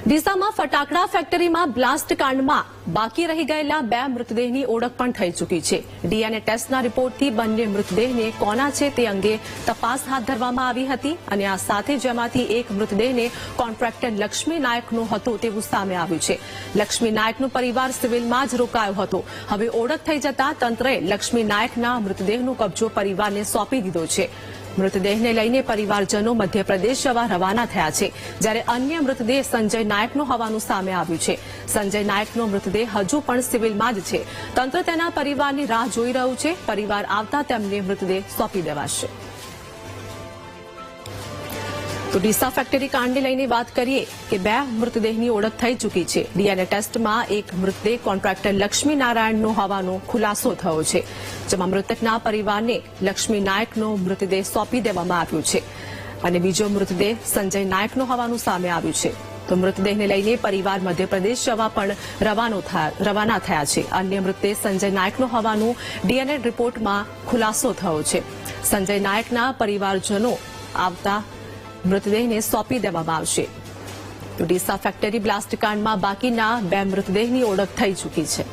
ડીસામાં ફટાકડા ફેક્ટરીમાં બ્લાસ્ટ કાંડમાં બાકી રહી ગયેલા 2 મૃતદેહની ઓળખ પણ થઈ ચૂકી છે. ડીએનએ ટેસ્ટના રિપોર્ટથી બંને મૃતદેહને કોના છે તે અંગે તપાસ હાથ ધરવામાં આવી હતી અને આ સાથે જેમાંથી એક મૃતદેહને કોન્ટ્રાક્ટર લક્ષ્મી નાયકનો હતો તેવું સામે આવ્યું છે. લક્ષ્મી નાયકનો પરિવાર સિવિલમાં જ રોકાયો હતો. હવે ઓળખ થઈ જતા તંત્રએ લક્ષ્મી નાયકના મૃતદેહનો કબજો પરિવારને સોંપી દીધો છે. મૃતદેહને લઈને પરિવારજનો મધ્યપ્રદેશ જવા રવાના થયા છે, જ્યારે અન્ય મૃતદેહ સંજય નાયકનો હોવાનું સામે આવ્યું છે. સંજય નાયકનો મૃતદેહ હજુ પણ સિવિલમાં જ છે. તંત્ર તેના પરિવારની રાહ જોઈ રહ્યું છે. પરિવાર આવતા તેમને મૃતદેહ સોંપી દેવાશે. તો ડીસા ફેક્ટરી કાંડને લઈને વાત કરીએ કે 2 મૃતદેહની ઓળખ થઈ ચૂકી છે. ડીએનએ ટેસ્ટમાં એક મૃતદેહ કોન્ટ્રાક્ટર લક્ષ્મી નારાયણનો હોવાનો ખુલાસો થયો છે, જેમાં મૃતકના પરિવારને લક્ષ્મી નાયકનો મૃતદેહ સોંપી દેવામાં આવ્યો છે અને બીજો મૃતદેહ સંજય નાયકનો હોવાનું સામે આવ્યું છે. તો મૃતદેહને લઈને પરિવાર મધ્યપ્રદેશ જવા પણ રવાના થયા છે. અન્ય મૃતદેહ સંજય નાયકનો હોવાનું ડીએનએ રિપોર્ટમાં ખુલાસો થયો છે. સંજય નાયકના પરિવારજનો આવતા મૃતદેહને સોંપી દેવામાં આવશે. તો ડીસા ફેક્ટરી બ્લાસ્ટ કાંડમાં બાકીના 2 મૃતદેહની ઓળખ થઈ ચૂકી છે.